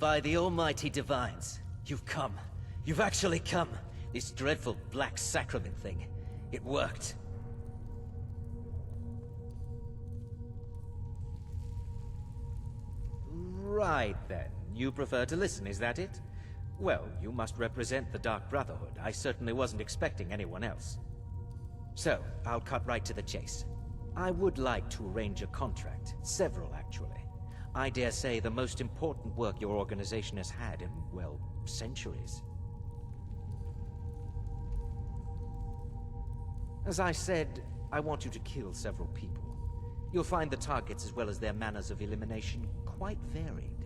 By the almighty divines, you've come. You've actually come. This dreadful black sacrament thing. It worked. Right then. You prefer to listen, is that it? Well, you must represent the Dark Brotherhood. I certainly wasn't expecting anyone else. So, I'll cut right to the chase. I would like to arrange a contract. Several, actually. I dare say the most important work your organization has had in, well, centuries. As I said, I want you to kill several people. You'll find the targets as well as their manners of elimination quite varied.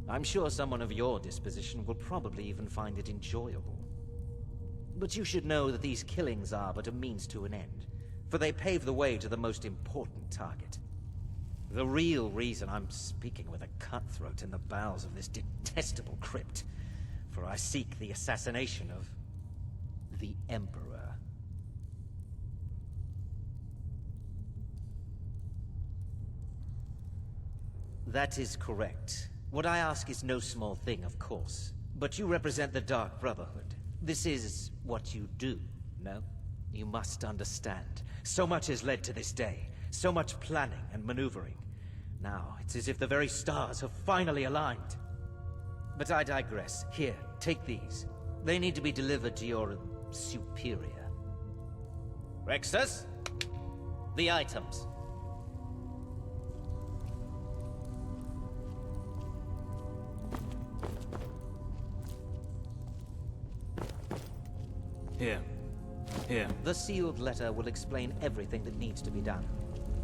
I'm sure someone of your disposition will probably even find it enjoyable. But you should know that these killings are but a means to an end, for they pave the way to the most important target. The real reason I'm speaking with a cutthroat in the bowels of this detestable crypt, for I seek the assassination of the Emperor. That is correct. What I ask is no small thing, of course. But you represent the Dark Brotherhood. This is what you do, no? You must understand. So much has led to this day. So much planning and maneuvering. Now, it's as if the very stars have finally aligned. But I digress. Here, take these. They need to be delivered to your superior. Rexus? The items. Here. The sealed letter will explain everything that needs to be done.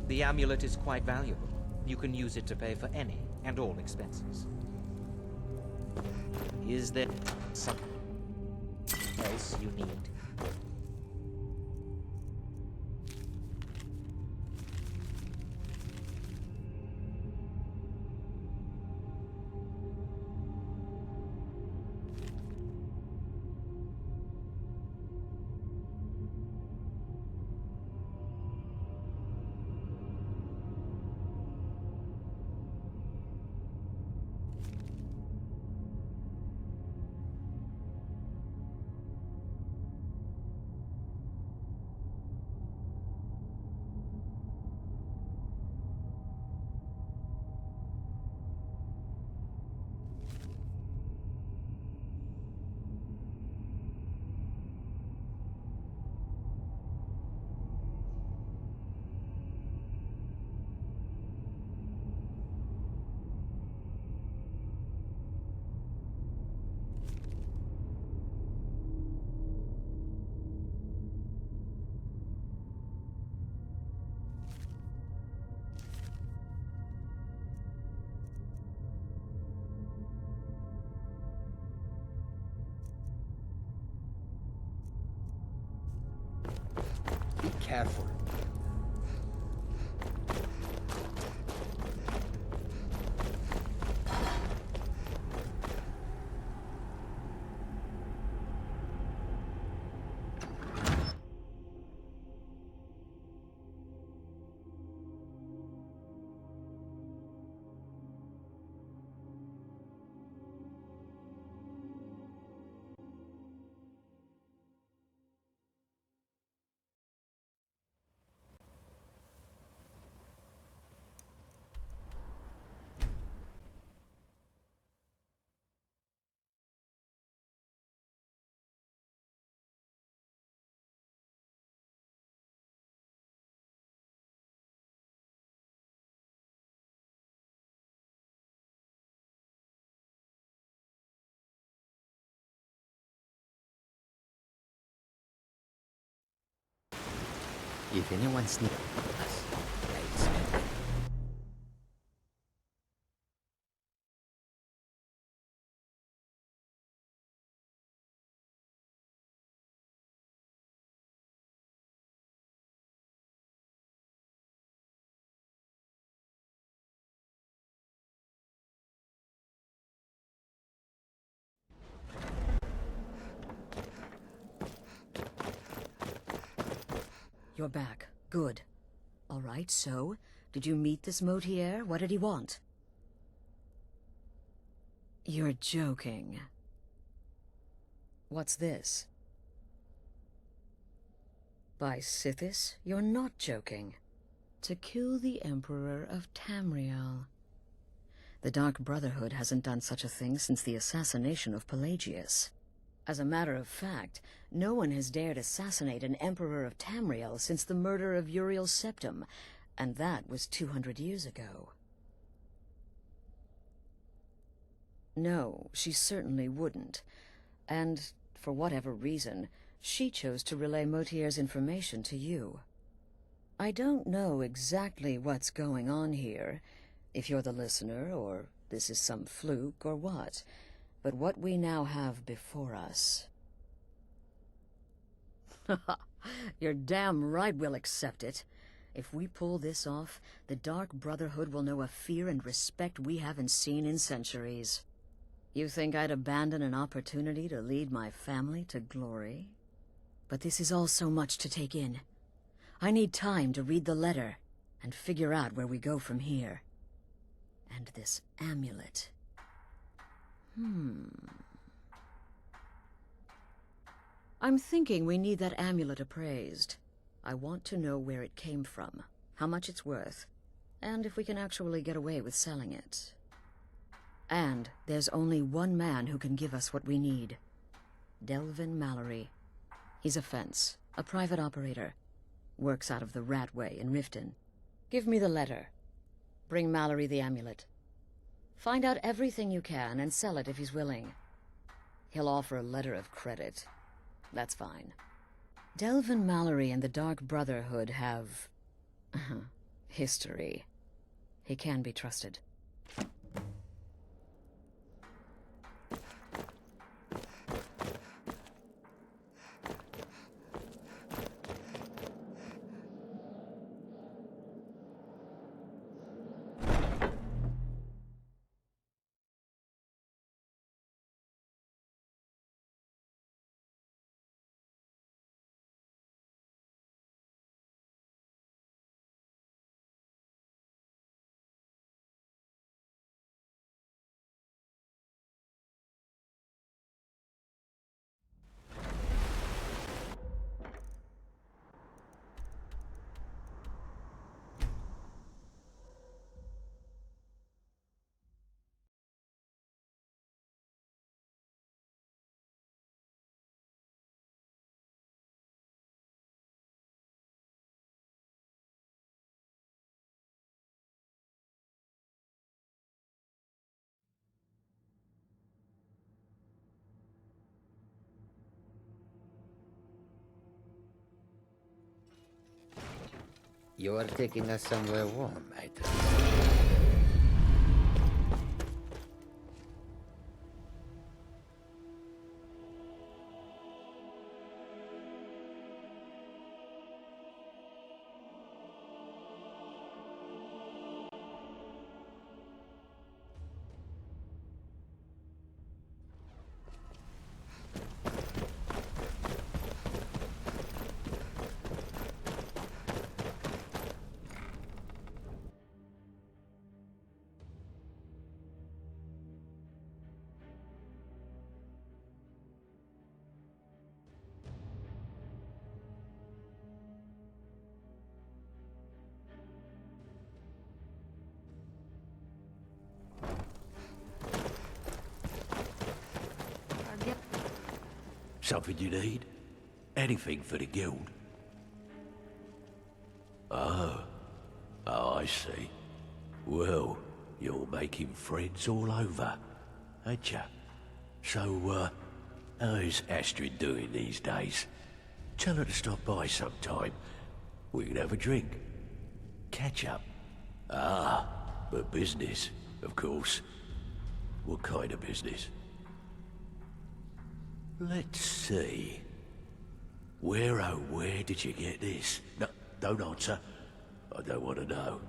The amulet is quite valuable. You can use it to pay for any and all expenses. Is there something else you need? Be careful. If anyone sneaks us, I expect it. You're back. Good. All right, so, did you meet this Motier? What did he want? You're joking. What's this? By Sithis, you're not joking. To kill the Emperor of Tamriel. The Dark Brotherhood hasn't done such a thing since the assassination of Pelagius. As a matter of fact, no one has dared assassinate an Emperor of Tamriel since the murder of Uriel Septim, and that was 200 years ago. No, she certainly wouldn't. And, for whatever reason, she chose to relay Motier's information to you. I don't know exactly what's going on here, if you're the listener, or this is some fluke, or what. But what we now have before us... You're damn right we'll accept it. If we pull this off, the Dark Brotherhood will know a fear and respect we haven't seen in centuries. You think I'd abandon an opportunity to lead my family to glory? But this is all so much to take in. I need time to read the letter and figure out where we go from here. And this amulet... I'm thinking we need that amulet appraised. I want to know where it came from, how much it's worth, and if we can actually get away with selling it. And there's only one man who can give us what we need. Delvin Mallory. He's a fence, a private operator. Works out of the Ratway in Riften. Give me the letter. Bring Mallory the amulet. Find out everything you can and sell it if he's willing. He'll offer a letter of credit. That's fine. Delvin Mallory and the Dark Brotherhood have... history. He can be trusted. You are taking us somewhere warm, mate. Something you need? Anything for the guild? Oh, I see. Well, you're making friends all over, ain't ya? So, how's Astrid doing these days? Tell her to stop by sometime. We can have a drink. Catch up. Ah, but business, of course. What kind of business? Let's see. Where, oh, where did you get this? No, don't answer. I don't want to know.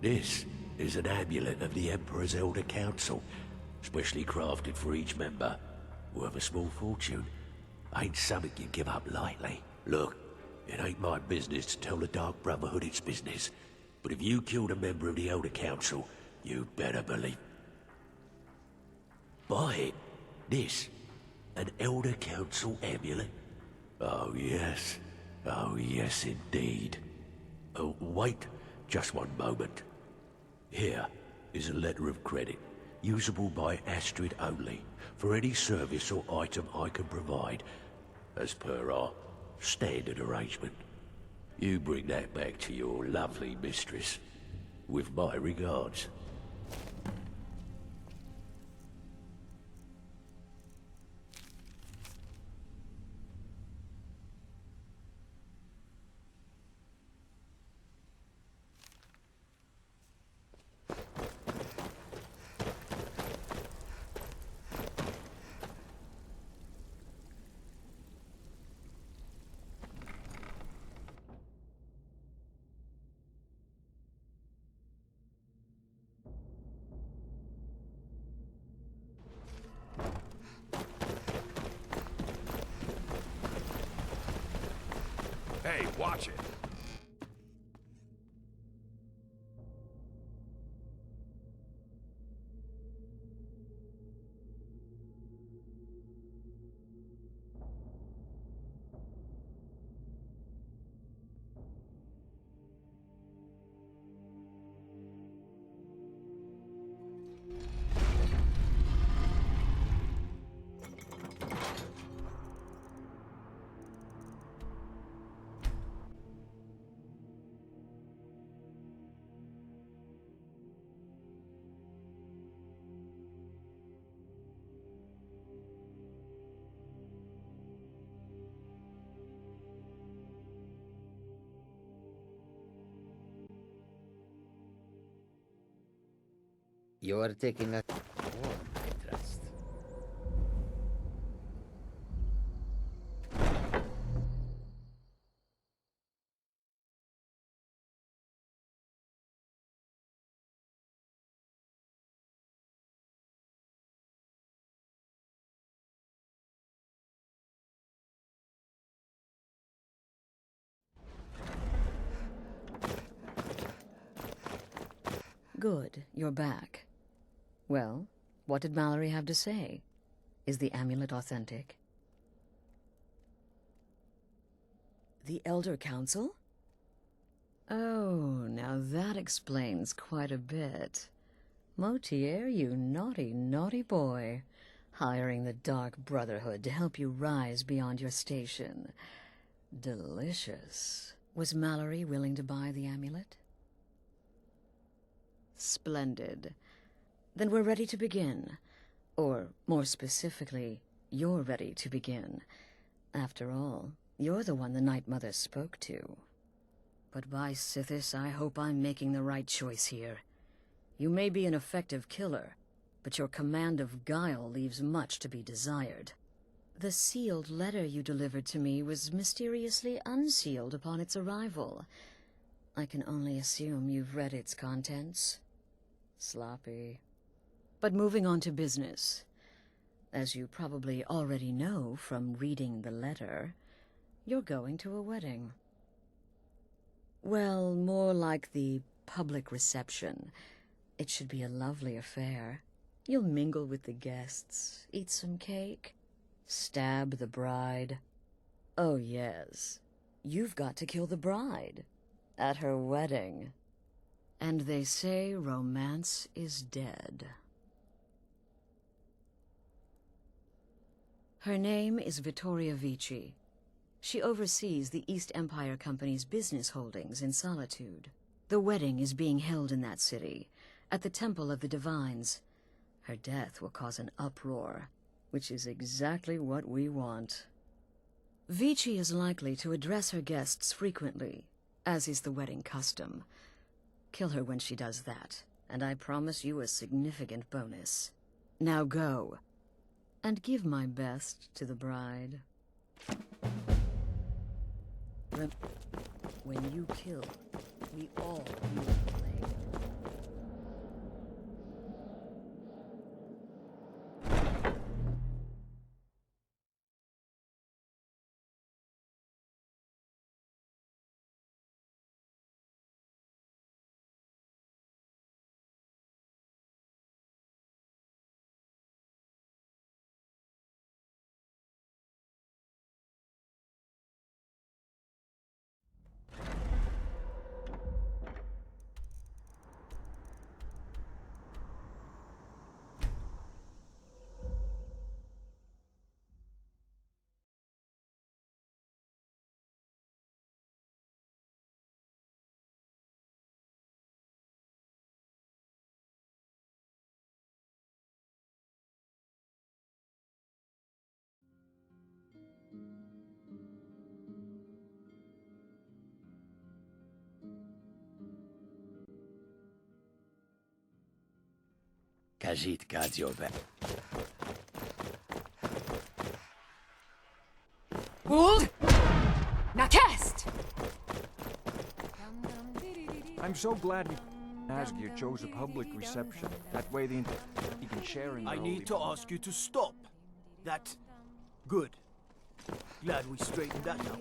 This is an amulet of the Emperor's Elder Council, specially crafted for each member. Worth a small fortune. Ain't something you give up lightly. Look, it ain't my business to tell the Dark Brotherhood its business, but if you killed a member of the Elder Council, you'd better believe... Buy it. This, an Elder Council amulet? Oh, yes. Oh, yes, indeed. Oh, wait just one moment. Here is a letter of credit, usable by Astrid only, for any service or item I can provide, as per our standard arrangement. You bring that back to your lovely mistress, with my regards. Hey, watch it. You're taking us to war, I trust. Good, you're back. Well, what did Mallory have to say? Is the amulet authentic? The Elder Council? Oh, now that explains quite a bit. Motier, you naughty, naughty boy. Hiring the Dark Brotherhood to help you rise beyond your station. Delicious. Was Mallory willing to buy the amulet? Splendid. Then we're ready to begin. Or, more specifically, you're ready to begin. After all, you're the one the Night Mother spoke to. But by Sithis, I hope I'm making the right choice here. You may be an effective killer, but your command of guile leaves much to be desired. The sealed letter you delivered to me was mysteriously unsealed upon its arrival. I can only assume you've read its contents. Sloppy. But moving on to business. As you probably already know from reading the letter, you're going to a wedding. Well, more like the public reception. It should be a lovely affair. You'll mingle with the guests, eat some cake, stab the bride. Oh yes, you've got to kill the bride at her wedding. And they say romance is dead. Her name is Vittoria Vici. She oversees the East Empire Company's business holdings in Solitude. The wedding is being held in that city, at the Temple of the Divines. Her death will cause an uproar, which is exactly what we want. Vici is likely to address her guests frequently, as is the wedding custom. Kill her when she does that, and I promise you a significant bonus. Now go, and give my best to the bride. When you kill, we all feel the blame. Ajit guards your back. Hold! Nakest! I'm so glad Asgir chose a public reception. That way the he can share in I need to ask you to stop. That... good. Glad we straightened that out.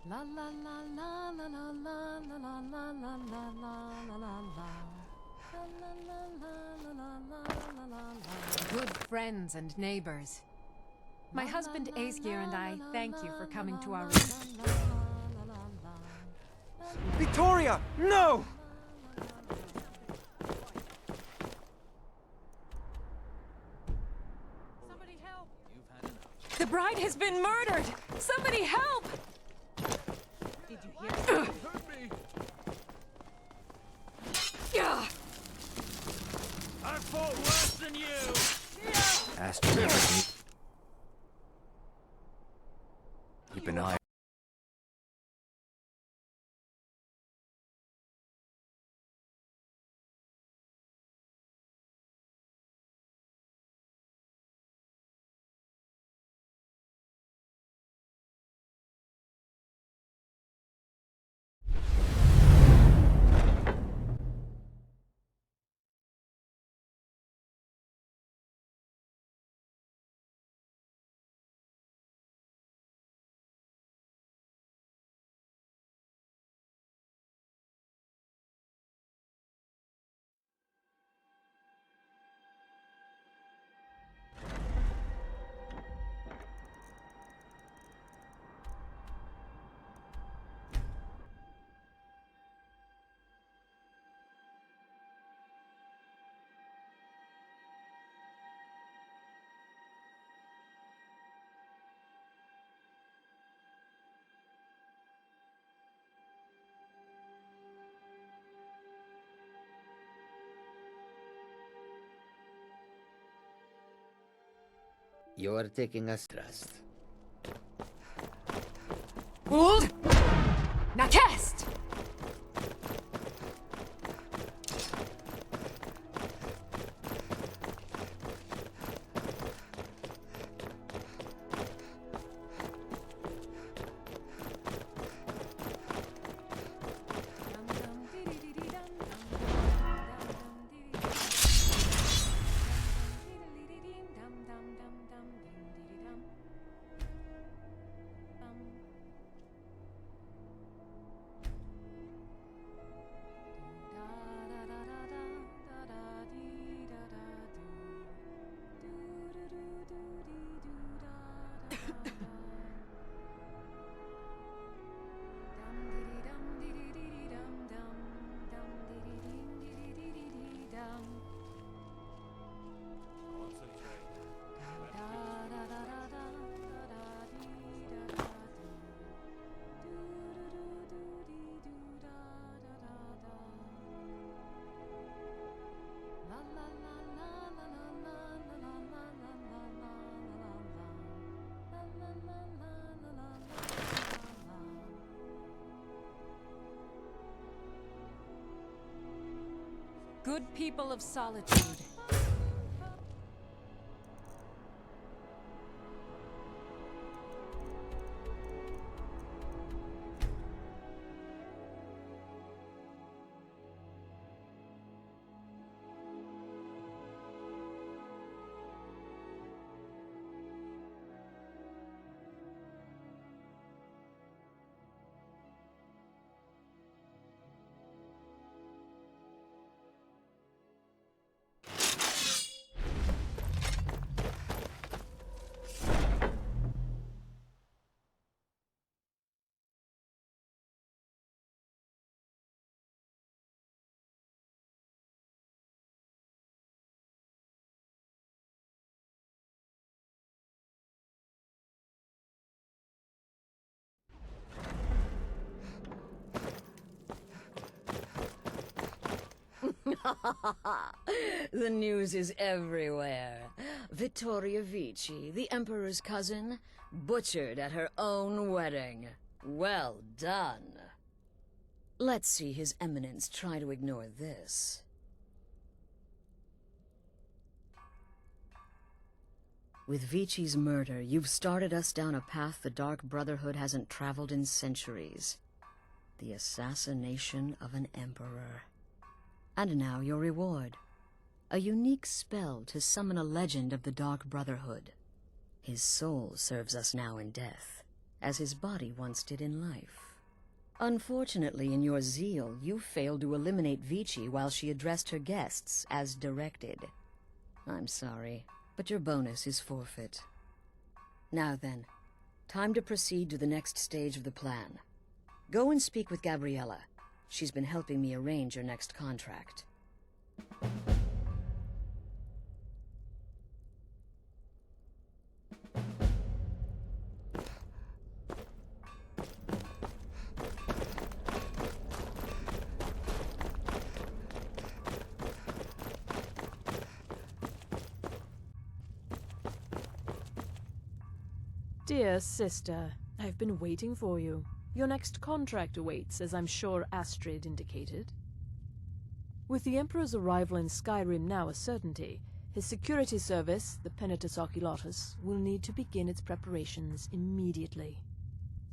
La la la la la la la la la la la la la la la la. Good friends and neighbors. My husband Ozesrt and I thank you for coming to our Victoria! No! Somebody help! The bride has been murdered! Somebody help! Did you hear? Hurt me! Yeah. I fought worse than you! Aston, keep an eye. You're taking us trust. Hold! Nakest! Good people of solitude. The news is everywhere. Vittoria Vici, the Emperor's cousin, butchered at her own wedding. Well done. Let's see His Eminence try to ignore this. With Vici's murder, you've started us down a path the Dark Brotherhood hasn't traveled in centuries. The assassination of an emperor. And now your reward. A unique spell to summon a legend of the Dark Brotherhood. His soul serves us now in death, as his body once did in life. Unfortunately, in your zeal, you failed to eliminate Vici while she addressed her guests as directed. I'm sorry, but your bonus is forfeit. Now then, time to proceed to the next stage of the plan. Go and speak with Gabriella. She's been helping me arrange your next contract. Dear sister, I've been waiting for you. Your next contract awaits, as I'm sure Astrid indicated. With the Emperor's arrival in Skyrim now a certainty, his security service, the Penitus Oculatus, will need to begin its preparations immediately.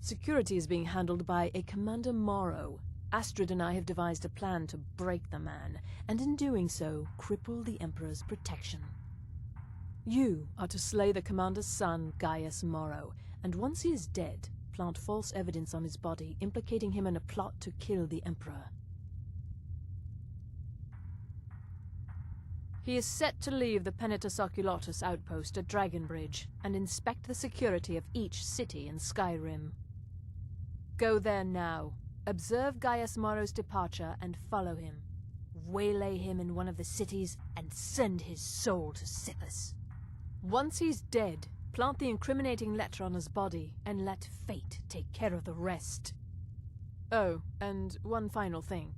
Security is being handled by a Commander Morrow. Astrid and I have devised a plan to break the man, and in doing so, cripple the Emperor's protection. You are to slay the Commander's son, Gaius Morrow, and once he is dead, plant false evidence on his body, implicating him in a plot to kill the Emperor. He is set to leave the Penitus Oculatus outpost at Dragonbridge and inspect the security of each city in Skyrim. Go there now, observe Gaius Morrow's departure and follow him. Waylay him in one of the cities and send his soul to Sithis. Once he's dead, plant the incriminating letter on his body and let fate take care of the rest. Oh, and one final thing.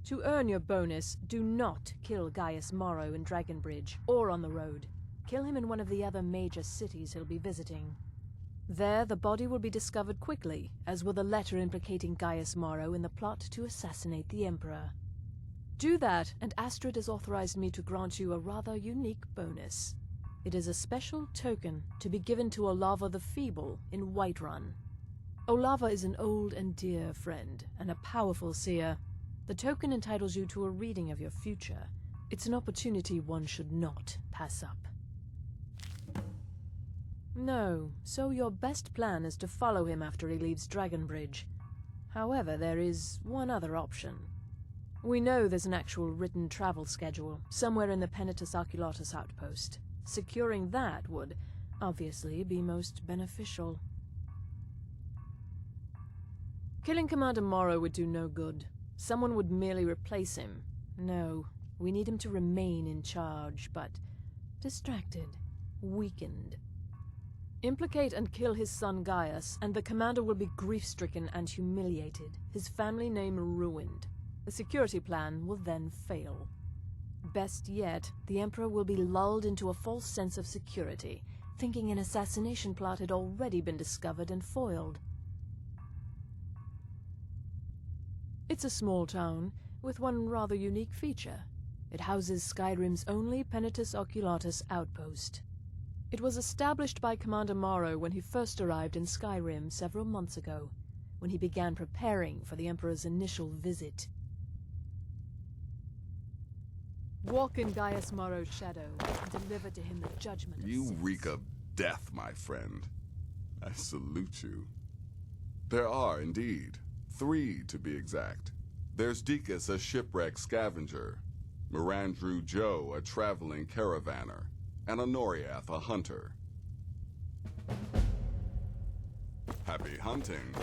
To earn your bonus, do not kill Gaius Morrow in Dragonbridge or on the road. Kill him in one of the other major cities he'll be visiting. There, the body will be discovered quickly, as will the letter implicating Gaius Morrow in the plot to assassinate the Emperor. Do that, and Astrid has authorized me to grant you a rather unique bonus. It is a special token to be given to Olava the Feeble in Whiterun. Olava is an old and dear friend, and a powerful seer. The token entitles you to a reading of your future. It's an opportunity one should not pass up. No, so your best plan is to follow him after he leaves Dragonbridge. However, there is one other option. We know there's an actual written travel schedule, somewhere in the Penitus Oculatus outpost. Securing that would, obviously, be most beneficial. Killing Commander Morrow would do no good. Someone would merely replace him. No, we need him to remain in charge, but distracted, weakened. Implicate and kill his son Gaius, and the commander will be grief-stricken and humiliated, his family name ruined. The security plan will then fail. Best yet, the Emperor will be lulled into a false sense of security, thinking an assassination plot had already been discovered and foiled. It's a small town, with one rather unique feature. It houses Skyrim's only Penitus Oculatus outpost. It was established by Commander Morrow when he first arrived in Skyrim several months ago, when he began preparing for the Emperor's initial visit. Walk in Gaius Morrow's shadow and deliver to him the judgment of You sins. reek of death, my friend. I salute you. There are, indeed, 3 to be exact. There's Deacus, a shipwreck scavenger, Mirandru Joe, a traveling caravaner, and Honoriath, a hunter. Happy hunting.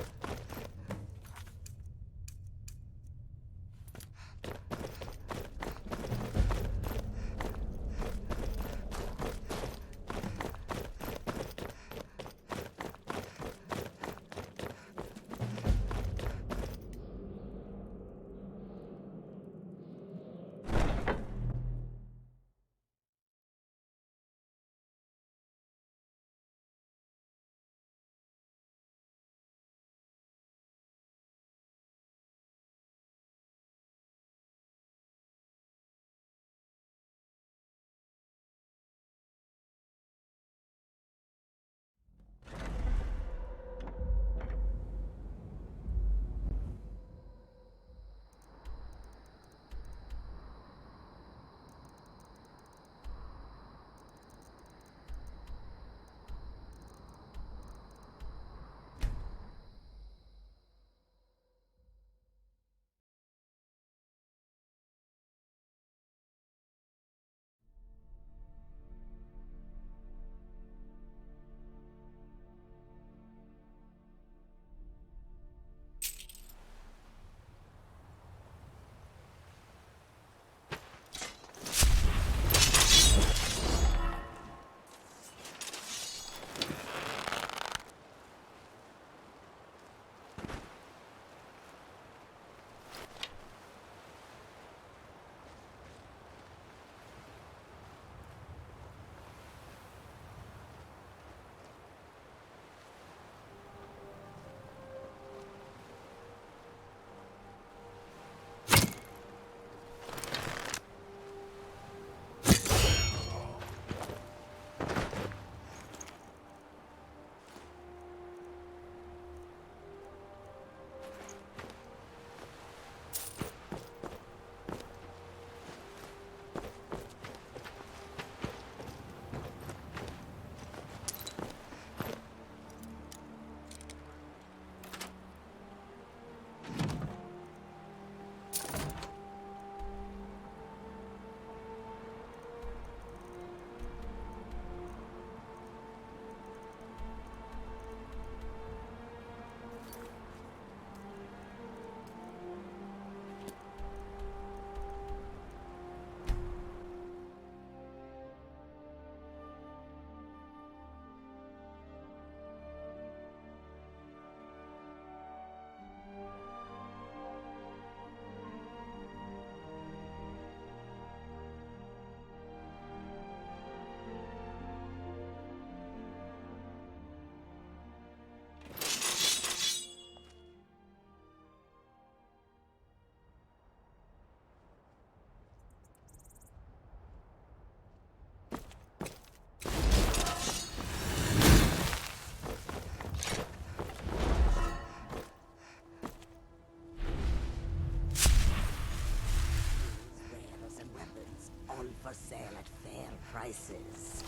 sale at fair prices.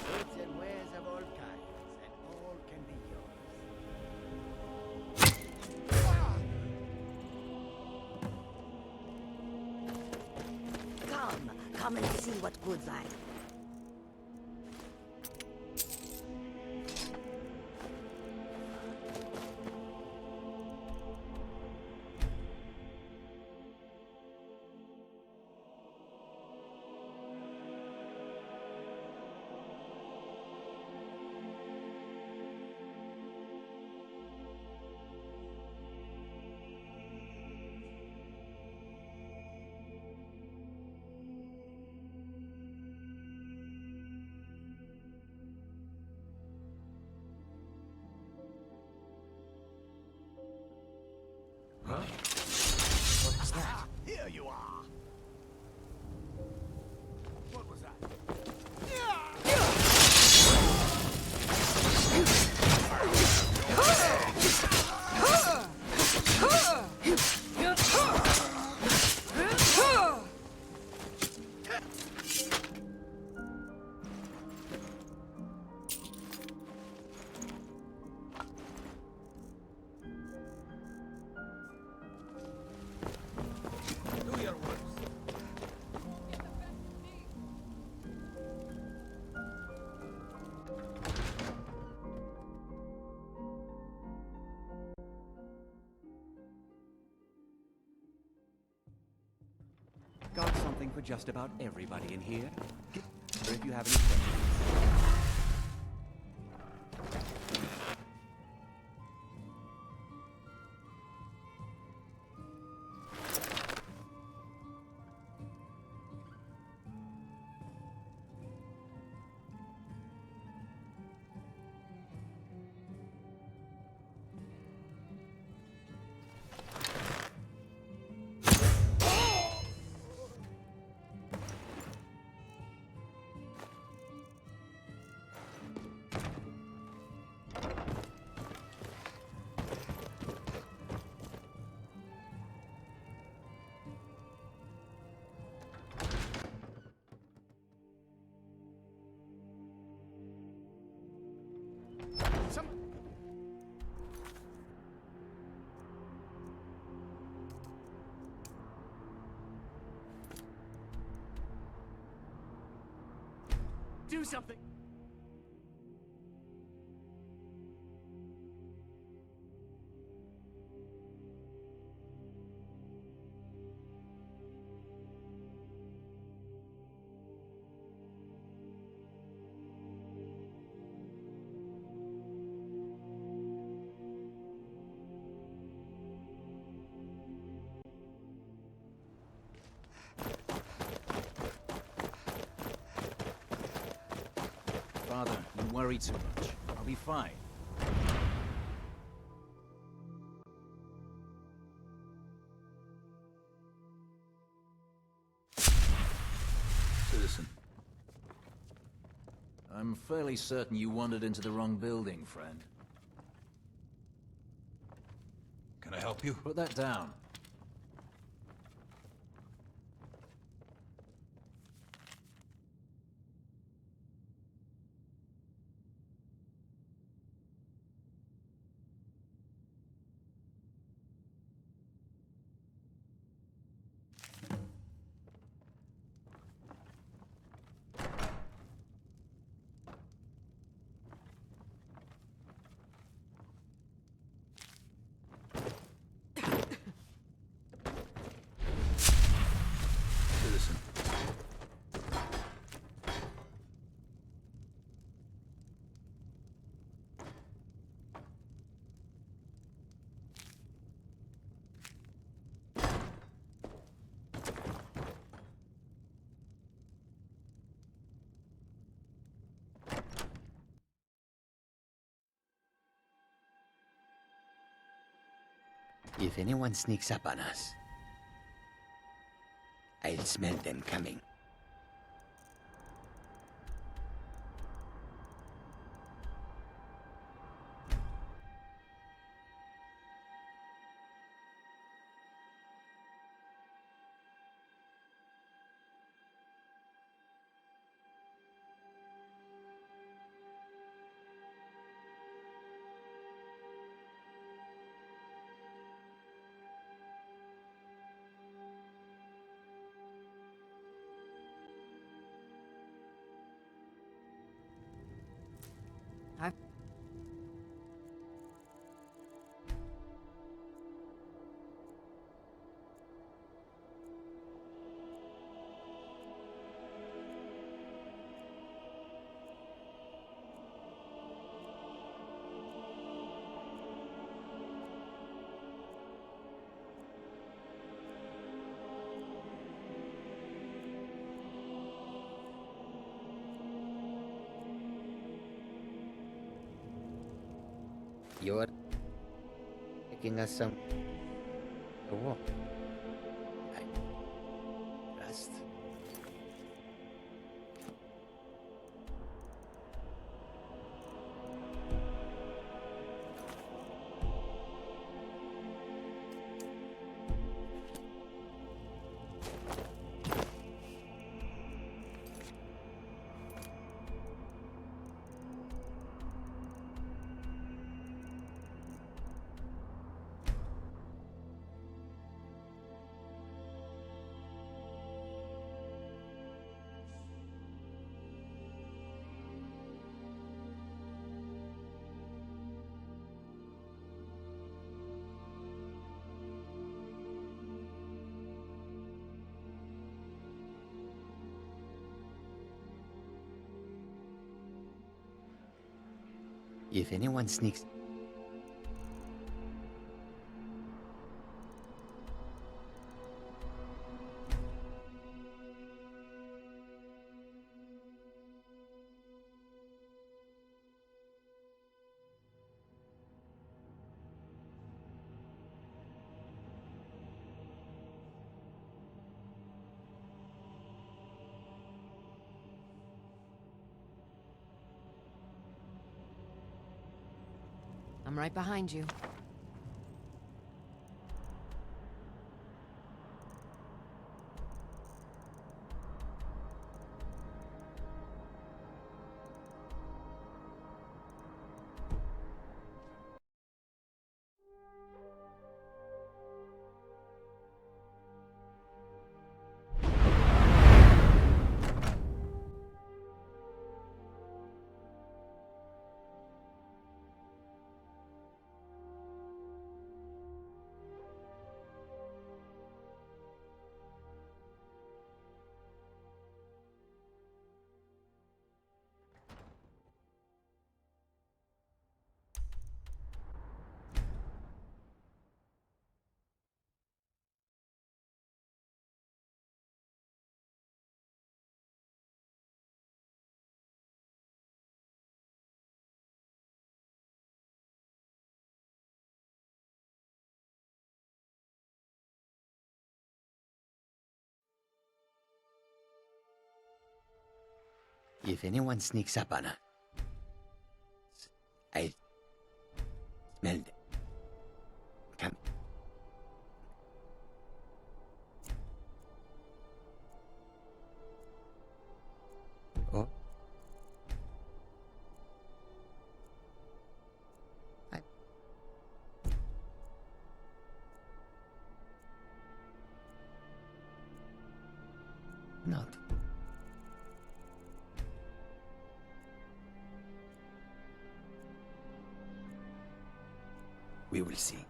Goods and wares of all kinds, and all can be yours. Come and see what goods I. Here you are. What was that? Do your worst. Got something for just about everybody in here. Or if you have any questions. Do something. Father, you worry too much. I'll be fine. Citizen. I'm fairly certain you wandered into the wrong building, friend. Can I help you? Put that down. Citizen. If anyone sneaks up on us, I'll smell them coming. You're taking us some a walk. I trust. If anyone sneaks... I'm right behind you. If anyone sneaks up on her, I smelled it. Come. Oh. Not. We will see.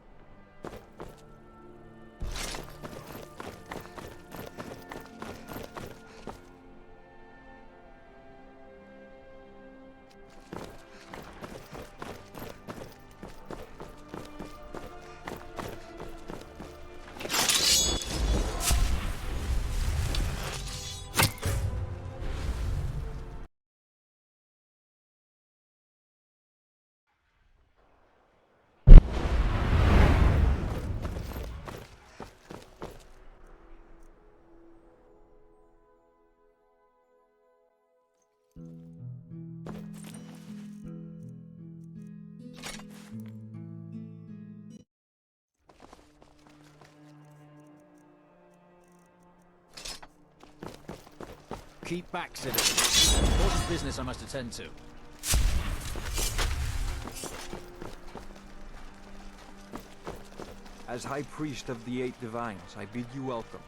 Keep back, citizen. Important business I must attend to. As High Priest of the Eight Divines, I bid you welcome.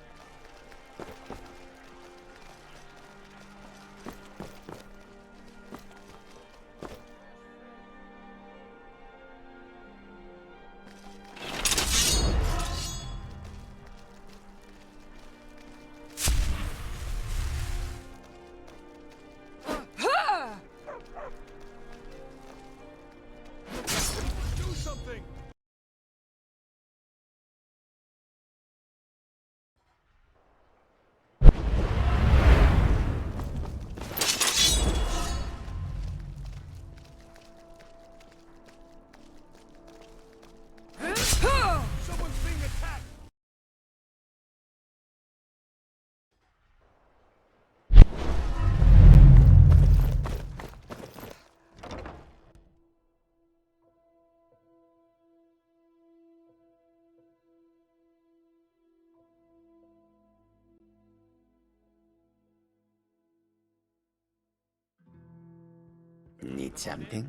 Need something?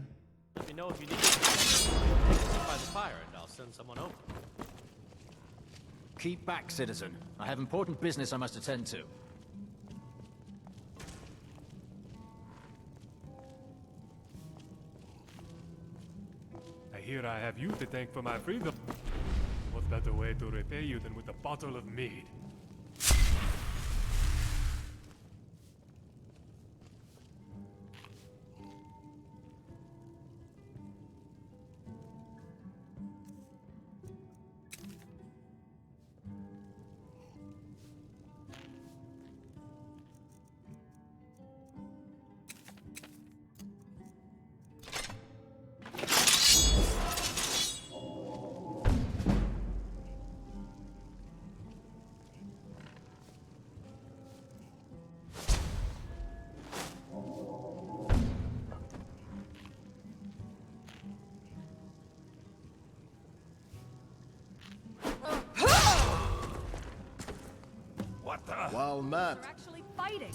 Let me know if you need anything. Sit by the fire and I'll send someone over. Keep back, citizen. I have important business I must attend to. I hear I have you to thank for my freedom. What better way to repay you than with a bottle of mead? Well met. We're actually fighting.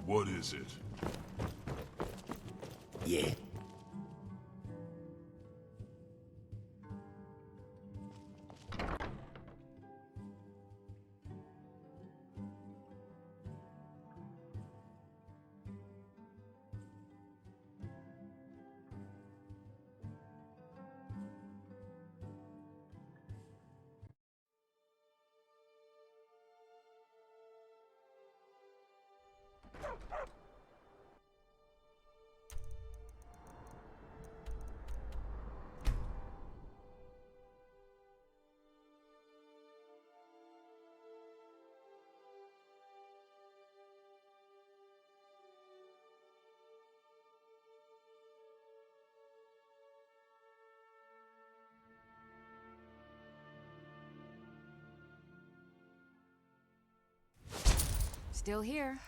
What is it? Yeah. Still here.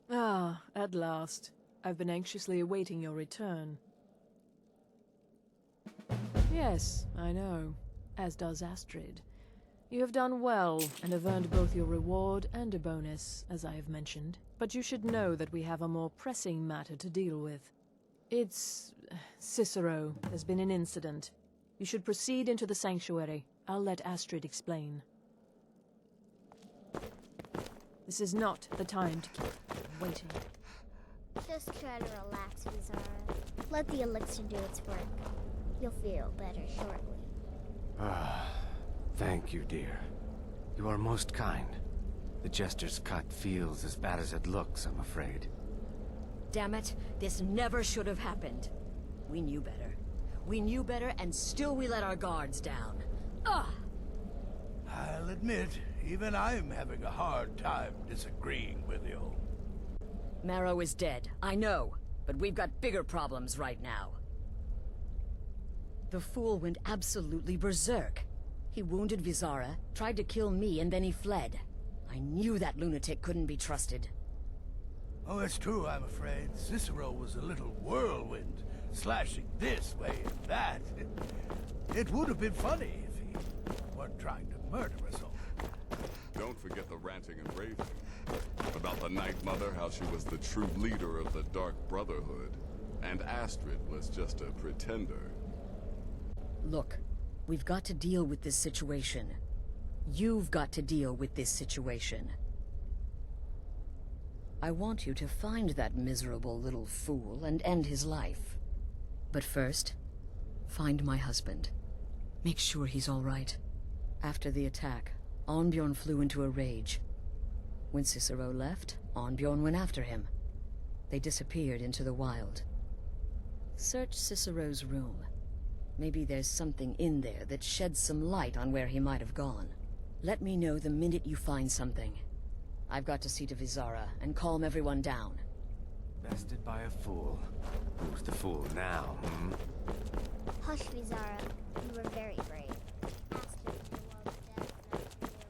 Ah, at last. I've been anxiously awaiting your return. Yes, I know. As does Astrid. You have done well, and have earned both your reward and a bonus, as I have mentioned. But you should know that we have a more pressing matter to deal with. It's... Cicero. There's been an incident. You should proceed into the sanctuary. I'll let Astrid explain. This is not the time to keep waiting. Just try to relax, Ozesrt. Let the elixir do its work. You'll feel better shortly. Ah, thank you, dear. You are most kind. The Jester's cut feels as bad as it looks, I'm afraid. Damn it, this never should have happened. We knew better. We knew better, and still we let our guards down. Ugh! I'll admit, even I'm having a hard time disagreeing with you. Marrow is dead, I know, but we've got bigger problems right now. The fool went absolutely berserk. He wounded Ozesrt, tried to kill me, and then he fled. I knew that lunatic couldn't be trusted. Oh, it's true, I'm afraid. Cicero was a little whirlwind, slashing this way and that. It would have been funny if he weren't trying to murder us all. Don't forget the ranting and raving. About the Night Mother, how she was the true leader of the Dark Brotherhood. And Astrid was just a pretender. Look, we've got to deal with this situation. You've got to deal with this situation. I want you to find that miserable little fool and end his life. But first, find my husband. Make sure he's all right. After the attack, Arnbjorn flew into a rage. When Cicero left, Arnbjorn went after him. They disappeared into the wild. Search Cicero's room. Maybe there's something in there that sheds some light on where he might have gone. Let me know the minute you find something. I've got to see to Vizara and calm everyone down. Bested by a fool. Who's the fool now, hmm? Hush, Vizara. You were very brave. Asking for love, death, not you.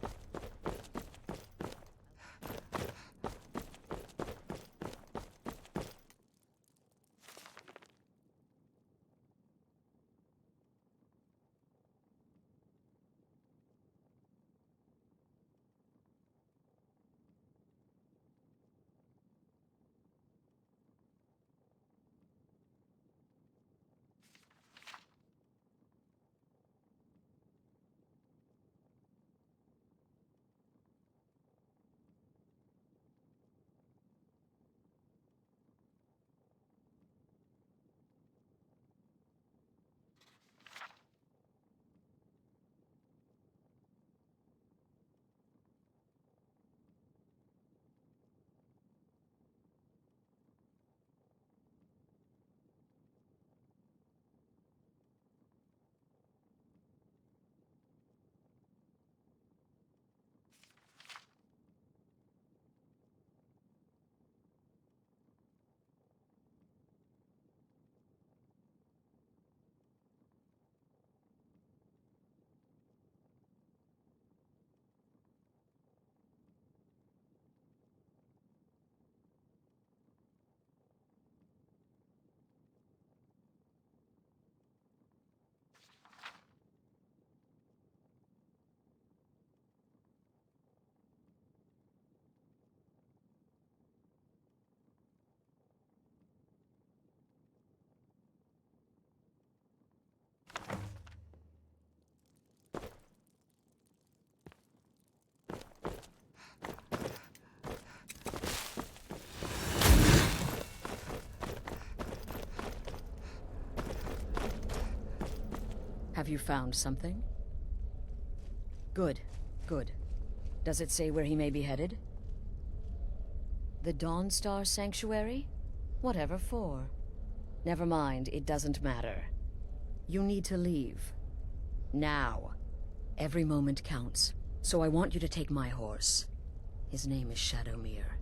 Have you found something? Good, good. Does it say where he may be headed? The Dawnstar Sanctuary? Whatever for. Never mind, it doesn't matter. You need to leave. Now. Every moment counts, so I want you to take my horse. His name is Shadowmere.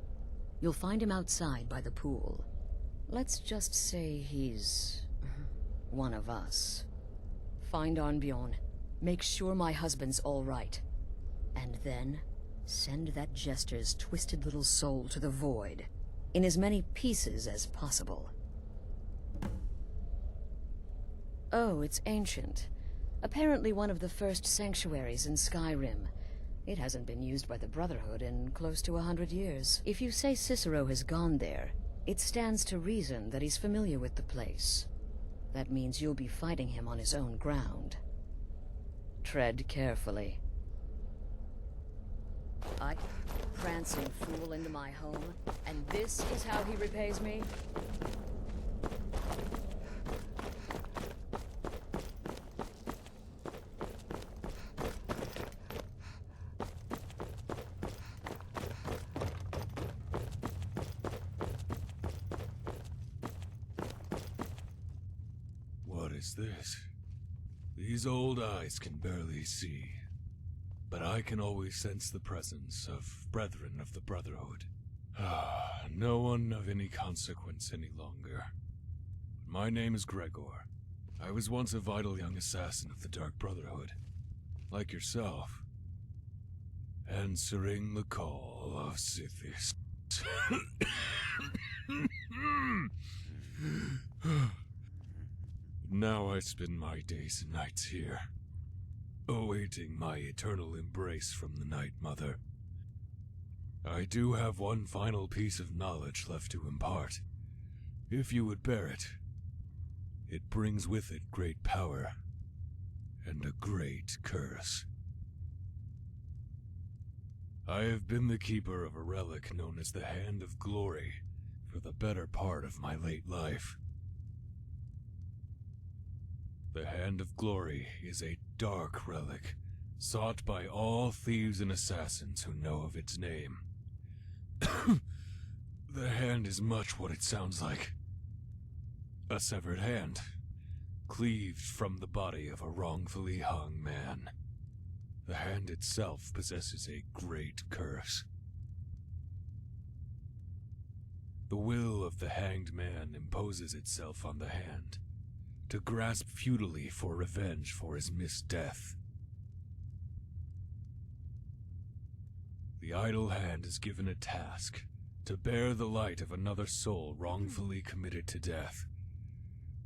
You'll find him outside by the pool. Let's just say he's one of us. Find Arnbjorn. Make sure my husband's all right. And then, send that jester's twisted little soul to the void, in as many pieces as possible. Oh, it's ancient. Apparently one of the first sanctuaries in Skyrim. It hasn't been used by the Brotherhood in close to 100 years. If you say Cicero has gone there, it stands to reason that he's familiar with the place. That means you'll be fighting him on his own ground. Tread carefully. I prancing fool into my home, and this is how he repays me? What is this? These old eyes can barely see, but I can always sense the presence of brethren of the Brotherhood. No one of any consequence any longer. My name is Gregor. I was once a vital young assassin of the Dark Brotherhood, like yourself, answering the call of Sithis. Now I spend my days and nights here, awaiting my eternal embrace from the Night Mother. I do have one final piece of knowledge left to impart, if you would bear it. It brings with it great power, and a great curse. I have been the keeper of a relic known as the Hand of Glory for the better part of my late life. The Hand of Glory is a dark relic, sought by all thieves and assassins who know of its name. The hand is much what it sounds like. A severed hand, cleaved from the body of a wrongfully hung man. The hand itself possesses a great curse. The will of the hanged man imposes itself on the hand, to grasp futilely for revenge for his missed death. The idle hand is given a task to bear the light of another soul wrongfully committed to death.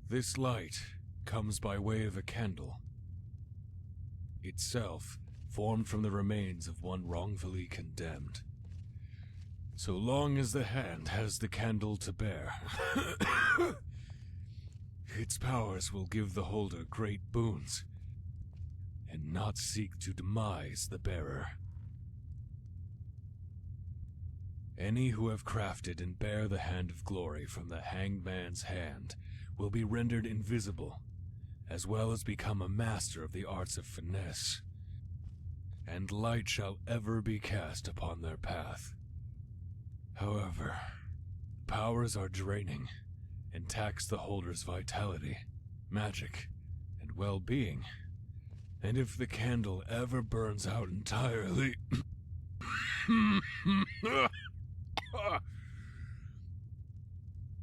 This light comes by way of a candle, itself formed from the remains of one wrongfully condemned. So long as the hand has the candle to bear, its powers will give the holder great boons, and not seek to demise the bearer. Any who have crafted and bear the Hand of Glory from the hanged man's hand will be rendered invisible, as well as become a master of the arts of finesse, and light shall ever be cast upon their path. However, powers are draining and tax the holder's vitality, magic, and well-being, and if the candle ever burns out entirely,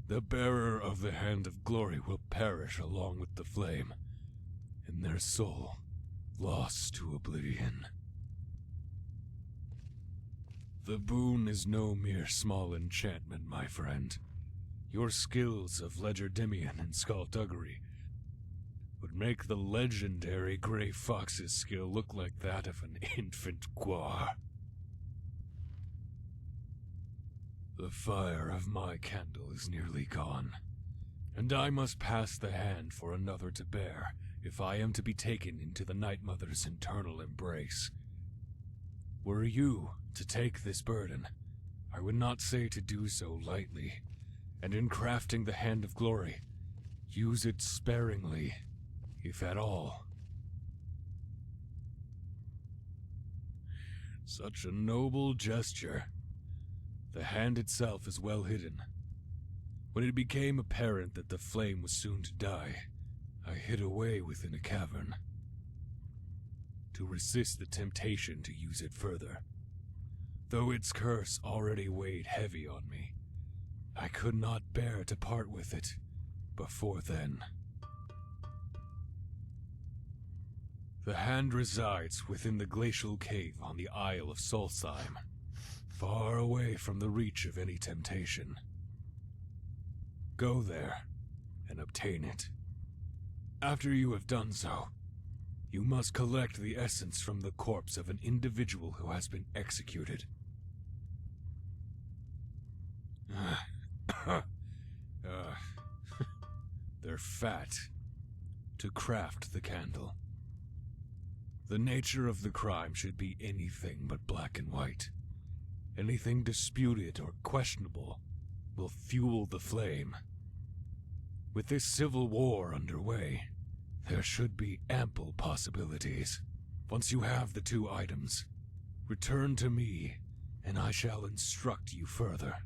the bearer of the Hand of Glory will perish along with the flame, and their soul lost to oblivion. The boon is no mere small enchantment, my friend. Your skills of legerdemain and skullduggery would make the legendary Grey Fox's skill look like that of an infant guar. The fire of my candle is nearly gone, and I must pass the hand for another to bear if I am to be taken into the Night Mother's eternal embrace. Were you to take this burden, I would not say to do so lightly, and in crafting the Hand of Glory, use it sparingly, if at all. Such a noble gesture. The hand itself is well hidden. When it became apparent that the flame was soon to die, I hid away within a cavern, to resist the temptation to use it further. Though its curse already weighed heavy on me, I could not bear to part with it before then. The hand resides within the glacial cave on the Isle of Solstheim, far away from the reach of any temptation. Go there and obtain it. After you have done so, you must collect the essence from the corpse of an individual who has been executed. They're fat, to craft the candle. The nature of the crime should be anything but black and white. Anything disputed or questionable will fuel the flame. With this civil war underway, there should be ample possibilities. Once you have the two items, return to me, and I shall instruct you further.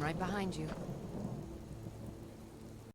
I'm right behind you.